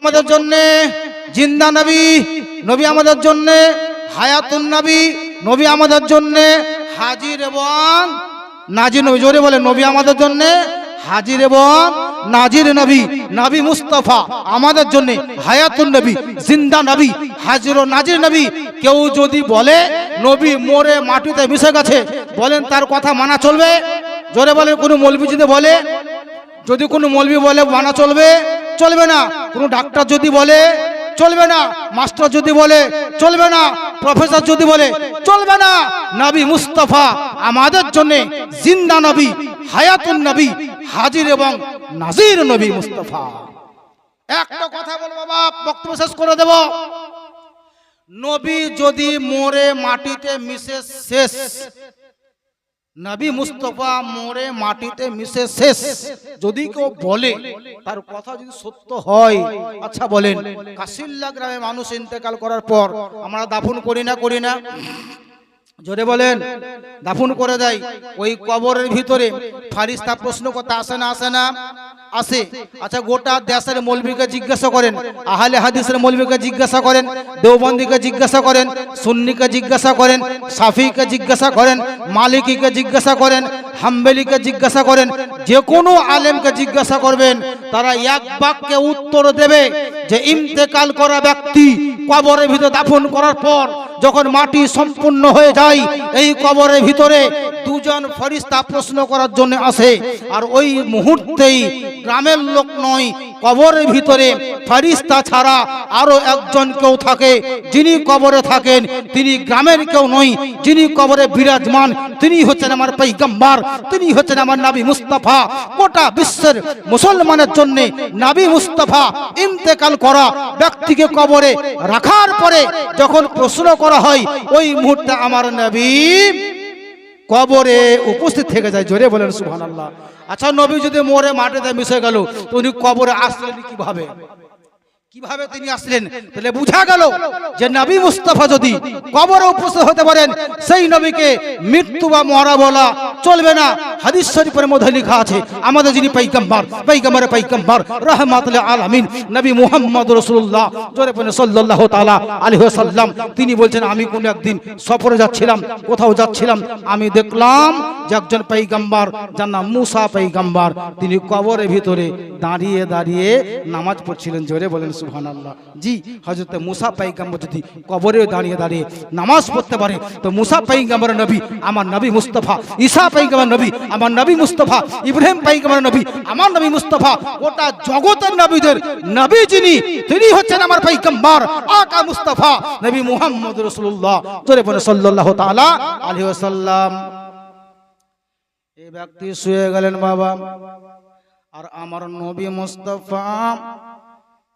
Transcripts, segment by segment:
আমাদের জন্য জিন্দা নবী, নবী আমাদের জন্য হায়াতুন নবী, নবী আমাদের জন্য হাজির এবং নাজির নবী। জোরে বলে, নবী আমাদের জন্য হাজির এবং নাজির নবী। নবী মুস্তাফা আমাদের জন্য হায়াতুন নবী, জিন্দা নবী, হাজির ও নাজির নবী। কেউ যদি বলে নবী মরে মাটিতে মিশে গেছে, বলেন তার কথা মানা চলবে? জোরে বলেন, কোনো মৌলবি যদি বলে, যদি কোনো মৌলবি বলে মানা চলবে? চলবে না। কোনো ডাক্তার যদি বলে চলবে না, মাস্টার যদি বলে চলবে না, প্রফেসর যদি বলে চলবে না। নবী মুস্তাফা আমাদের জন্য জিন্দা নবী, হায়াতুন নবী, হাজির এবং নাজির নবী মুস্তাফা। একটা কথা বলবো বাবা, বক্তব্য শেষ করে দেব। নবী যদি মরে মাটিতে মিশে শেষ, নবী মুস্তাফা মরে মাটিতে মিশে শেষ যদি কেউ বলে, তার কথা যদি সত্য হয়, আচ্ছা বলেন, কাশিল্লা গ্রামে মানুষ ইন্তেকাল করার পর আমরা দাফন করি না? জোরে বলেন, দাফন করে দেয়। ওই কবরের ভিতরে ফারিস্তা প্রশ্ন করতে আসে না? আসে। আচ্ছা, গোটা দেশের মৌলবীকে জিজ্ঞাসা করেন, আহলে হাদিসের মৌলবীকে জিজ্ঞাসা করেন, দেওবন্দীকে জিজ্ঞাসা করেন, সুন্নিকে জিজ্ঞাসা করেন, শাফিকে জিজ্ঞাসা করেন, মালিকিকে জিজ্ঞাসা করেন, হাম্বলিকে জিজ্ঞাসা করেন, যে কোনো আলেমকে জিজ্ঞাসা করবেন, তারা এক বাক্যে উত্তর দেবে যে ইন্তেকাল করা ব্যক্তি কবরের ভিতরে দাফন করার পর যখন মাটি সম্পূর্ণ হয়ে যায়, এই কবরের ভিতরে দুজন ফেরেশতা প্রশ্ন করার জন্য আসে। আর ওই মুহূর্তেই গ্রামের লোক নয়, কবরের ভিতরে ফেরেশতা ছাড়া আরো একজন কেউ থাকে, যিনি কবরে থাকেন তিনি গ্রামের কেউ নয়, যিনি কবরে বিরাজমান তিনি হচ্ছেন আমার পয়গম্বর, তিনি হচ্ছেন আমার নবী মুস্তাফা। গোটা বিশ্বের মুসলমানের জন্য নবী মুস্তাফা ইন্তেকাল করা ব্যক্তিকে কবরে রাখার পরে যখন প্রশ্ন করা হয়, ওই মুহূর্তে আমার নবী কবরে উপস্থিত থেকে যায়। জোরে বলেন সুবহানাল্লাহ। আচ্ছা, নবী যদি মরে মাটিতে মিশে গেল, তো উনি কবরে আসলেন কিভাবে? কিভাবে তিনি আসলেন? তাহলে বুঝা গেল যে নবী মুস্তাফা যদি কবরে উপস্থিত হতে পারেন, সেই নবীকে মৃত্যু বা মরা বলা চলবে না। হাদিস শরীফের মধ্যে লেখা আছে, আমাদের যিনি পয়গম্বর, পয়গম্বর রাহমাতুল আলামিন নবী মুহাম্মদ রাসূলুল্লাহ সাল্লাল্লাহু তাআলা আলাইহি ওয়াসাল্লাম, তিনি বলছেন, আমি কোন একদিন সফরে যাচ্ছিলাম, কোথাও যাচ্ছিলাম, আমি দেখলাম যে একজন পয়গম্বর, যার নাম মুসা পয়গম্বর, তিনি কবরের ভিতরে দাঁড়িয়ে দাঁড়িয়ে নামাজ পড়ছিলেন। জোরে বলেন সুবহানাল্লাহ। জি, হযরত মুসা পয়গম্বর যদি কবরে দাঁড়িয়ে দাঁড়িয়ে নামাজ পড়তে পারে, তো মুসা পয়গম্বর নবী আমার নবী মুস্তাফা, ঈসা পয়গম্বর নবী আমার নবী মুস্তাফা, ইব্রাহিম পয়গম্বর নবী আমার নবী মুস্তাফা, গোটা জগতের নবীদের নবী যিনি, তিনি হচ্ছেন আমার পয়গম্বর আকা মুস্তাফা নবী মুহাম্মদ রাসূলুল্লাহ সাল্লাল্লাহু তাআলা আলাইহি ওয়াসাল্লাম। এই ব্যক্তি শুয়ে গেলেন বাবা, আর আমার নবী মুস্তাফা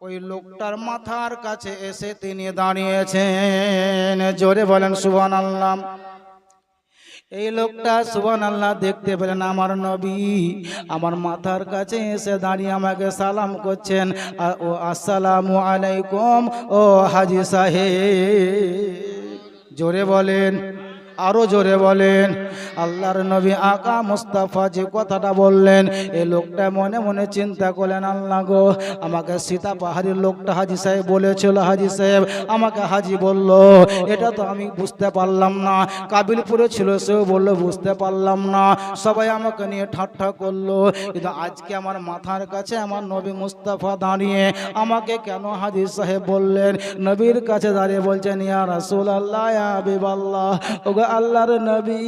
ওই লোকটার মাথার কাছে এসে তিনি দাঁড়িয়েছেন। জোরে বলেন সুবহানাল্লাহ। এই লোকটা সুবহানাল্লাহ দেখতে পেলেন আমার নবী আমার মাথার কাছে এসে দাঁড়িয়ে আমাকে সালাম করছেন, ও আসসালামু আলাইকুম ও হাজী সাহেব। জোরে বলেন, আরো জোরে বলেন। আল্লাহর নবী আকা মুস্তাফা যে কথাটা বললেন, এই লোকটা মনে মনে চিন্তা করলেন, আল্লাহ গো, আমাকে সীতা পাহাড়ির লোকটা হাজী সাহেব বলেছিল, হাজী সাহেব আমাকে হাজী বলল, এটা তো আমি বুঝতে পারলাম না। কাবিলপুরে ছিল, সেও বললো, বুঝতে পারলাম না। সবাই আমাকে নিয়ে ঠাট্টা করলো, কিন্তু আজকে আমার মাথার কাছে আমার নবী মুস্তাফা দাঁড়িয়ে আমাকে কেন হাজী সাহেব বললেন? নবীর কাছে দাঁড়িয়ে বলছেন, ইয়া রাসূলুল্লাহ, ইয়া হাবিবাল্লাহ, ওগো আল্লাহর নবী,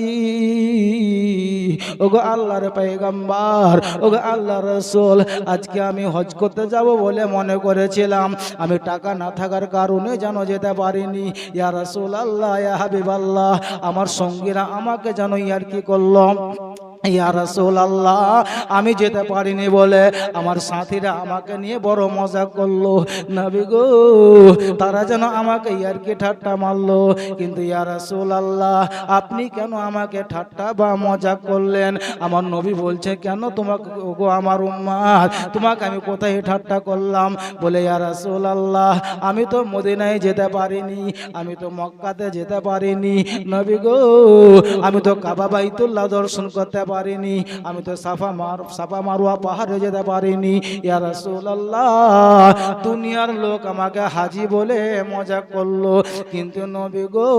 ওগো আল্লাহর পয়গম্বর, ওগো আল্লাহর রাসূল, আজকে আমি হজ করতে যাব বলে মনে করেছিলাম, আমি টাকা না থাকার কারণে যেন যেতে পারিনি। ইয়া রাসূলুল্লাহ, ইয়া হাবিবাল্লাহ, আমার সঙ্গীরা আমাকে যেন ইয়ার কি করলো, ইয়া রাসূলুল্লাহ, আমি যেতে পারিনি বলে আমার সাথীরা আমাকে নিয়ে বড় মজা করলো। নবী গো, তারা যেন আমাকে ইয়ারকি ঠাট্টা মারলো, কিন্তু ইয়া রাসূলুল্লাহ, আপনি কেন আমাকে ঠাট্টা বা মজা করলেন? আমার নবী বলছে, কেন তোমাকে, ওগো আমার উম্মত, তোমাকে আমি কোথায় ঠাট্টা করলাম? বলে, ইয়া রাসূলুল্লাহ, আমি তো মদিনায় যেতে পারিনি, আমি তো মক্কাতে যেতে পারিনি। নবী গো, আমি তো কাবা বাইতুল্লাহ দর্শন করতে পারিনি, আমি তো সাফা মারওয়া পাহাড়ে যেতে পারিনি। ইয়া রাসূলুল্লাহ, দুনিয়ার লোক আমাকে হাজি বলে মজা করলো, কিন্তু নবী গো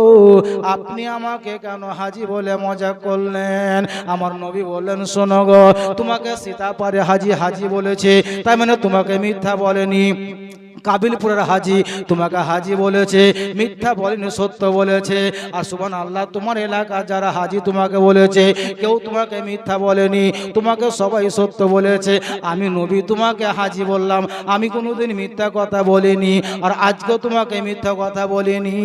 আপনি আমাকে কেন হাজি বলে মজা করলেন? আমার নবী বললেন, শোনো গো, তোমাকে সীতাপারে হাজি হাজি বলেছে, তাই মানে তোমাকে মিথ্যা বলেনি। কাবিলপুরের হাজি তোমাকে হাজি বলেছে, মিথ্যা বলেনি, সত্য বলেছে। আর সুবহানাল্লাহ, তোমার এলাকা যারা হাজি তোমাকে বলেছে, কেউ তোমাকে মিথ্যা বলেনি, তোমাকে সবাই সত্য বলেছে। আমি নবী তোমাকে হাজি বললাম, আমি কোনোদিন মিথ্যা কথা বলিনি, আর আজকে তোমাকে মিথ্যা কথা বলিনি।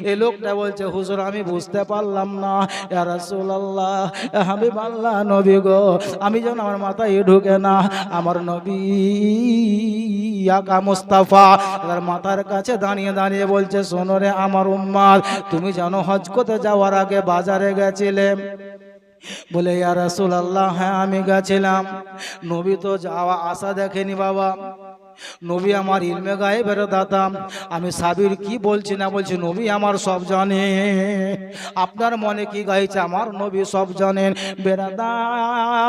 এই লোকটা বলছে, হুজুর আমি বুঝতে পারলাম না, ইয়া রাসূলুল্লাহ, হাবিবাল্লাহ, নবী গো, আমি যেন আমার মাথায় ঢুকে না। আমার নবী আকা মুস্তাফা তার মাথার কাছে দাঁড়িয়ে দাঁড়িয়ে বলছে, শোনো রে আমার উম্মত, তুমি জানো হজ করতে যাওয়ার আগে বাজারে গেছিলে? বলে, ইয়া রাসূলুল্লাহ, হ্যাঁ আমি গেছিলাম। নবী তো যাওয়া আসা দেখেনি বাবা, নবী আমার ইলমে গায়েবের দাতা। আমি সাবির কি বলছি না বলছি, নবী আমার সব জানে। আপনার মনে কি গাইছে, আমার নবী সব জানেন। বেরাদার,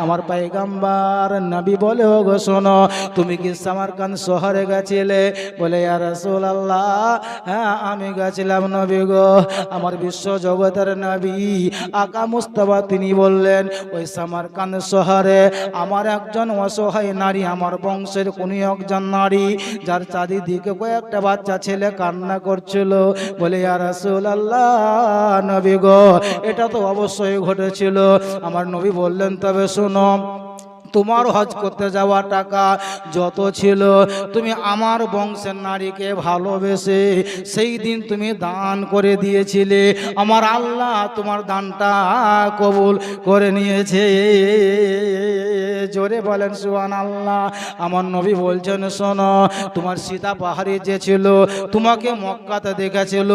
আমার পয়গম্বর নবী বলে, ও গো শোনো, তুমি কি সামারকান্দ শহরে গেছিলে? বলে, ইয়া রাসূলুল্লাহ, হ্যাঁ আমি গেছিলাম নবী গো। আমার বিশ্ব জগতের নবী আকা মুস্তাফা তিনি বললেন, ওই সামারকান্দ শহরে আমার একজন অসহায় নারী, আমার বংশের কোন একজন নারী, যার চারিদিকে কয়েকটা বাচ্চা ছেলে কান্না করছিল। বলে, ইয়া রাসূলুল্লাহ, নবী গো, এটা তো অবশ্যই ঘটেছিল। আমার নবী বললেন, তবে শোনো, তোমার হজ করতে যাওয়া টাকা যত ছিল, তুমি আমার বংশের নারীকে ভালোবেসে সেই দিন তুমি দান করে দিয়েছিলে। আমার আল্লাহ তোমার দানটা কবুল করে নিয়েছে। জোরে বলেন সুবহানাল্লাহ। আমার নবী বলছেন, শোনো, তোমার সীতা পাহাড়ে যে ছিল, তোমাকে মক্কাতে দেখেছিল,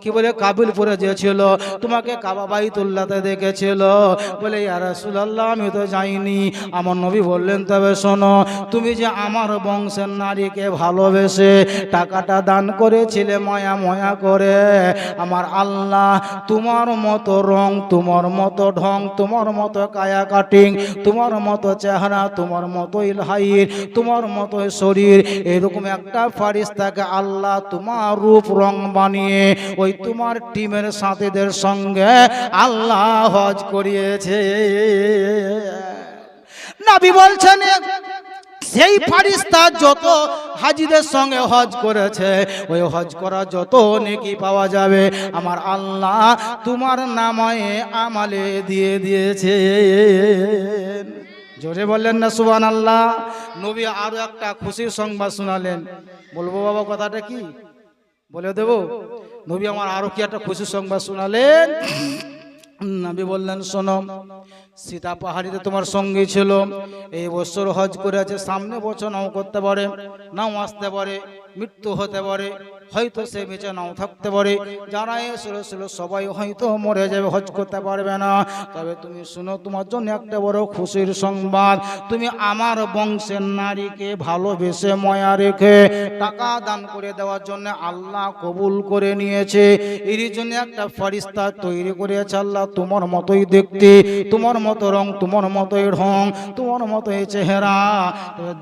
কি বলে কাবিলপুরে যে ছিল, তোমাকে কাবা বাইতুল্লাহতে দেখেছিল। বলে, ইয়া রাসূলুল্লাহ, আমি তো যাইনি। আমার নবী বললেন, তবে শোনো, তুমি যে আমার বংশের নারীকে ভালোবেসে টাকাটা দান করেছিলে মায়া মায়া করে, আমার আল্লাহ তোমার মতো রং, তোমার মতো ঢং, তোমার মতো কায়া কাটিং, তোমার মতো চেহারা, তোমার মতো ইলহাইর, তোমার মতো শরীর, এরকম একটা ফারিস্তাকে আল্লাহ তোমার রূপ রং বানিয়ে ওই তোমার টিমের সাথীদের সঙ্গে আল্লাহ হজ করিয়েছে। নবী বলছেন, সেই ফারিস্তা যত হাজিদের সঙ্গে হজ করেছে, ওই হজ করা যত নেকি পাওয়া যাবে আমার আল্লাহ তোমার নামায়ে আমালে দিয়ে দিয়েছে। জোরে বললেন না সুবহানাল্লাহ। নবী আরো একটা খুশির সংবাদ শোনালেন। বলবো বাবা কথাটা কি? বলে দেব? নবী আমার আরো কি একটা খুশির সংবাদ শোনালেন। নবী বললেন, শোনো, সীতা পাহাড়িতে তোমার সঙ্গী ছিল, এই বছর হজ করে আছে, সামনে বছর নাও করতে পারে, নাও আসতে পারে, মৃত্যু হতে পারে, হয়তো সে বেঁচে নাও থাকতে পারে, যারা এসেছিল সবাই হয়তো মরে যাবে, হজ করতে পারবে না। তবে তুমি শুনো, তোমার জন্য একটা বড় খুশির সংবাদ, তুমি আমার বংশের নারীকে ভালোবেসে ময়া রেখে টাকা দান করে দেওয়ার জন্য আল্লাহ কবুল করে নিয়েছে। এর জন্য একটা ফেরেশতা তৈরি করেছে আল্লাহ, তোমার মতোই দেখতে, তোমার মতো রং, তোমার মতোই ঢং, তোমার মতোই চেহারা।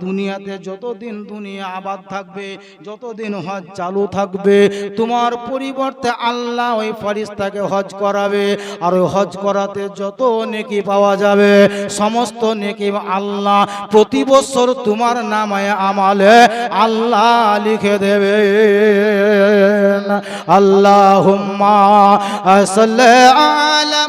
দুনিয়াতে যতদিন দুনিয়া আবাদ থাকবে, যতদিন হজ চালু থাকবে, তোমার পরিবর্তে আল্লাহ ওই ফেরেশতাকে হজ করাবে, আর ওই হজ করাতে যত নেকি পাওয়া যাবে সমস্ত নেকি আল্লাহ প্রতি বছর তোমার নামে আমালে আল্লাহ লিখে দেবে। আল্লাহুম্মা সাল্লি আলা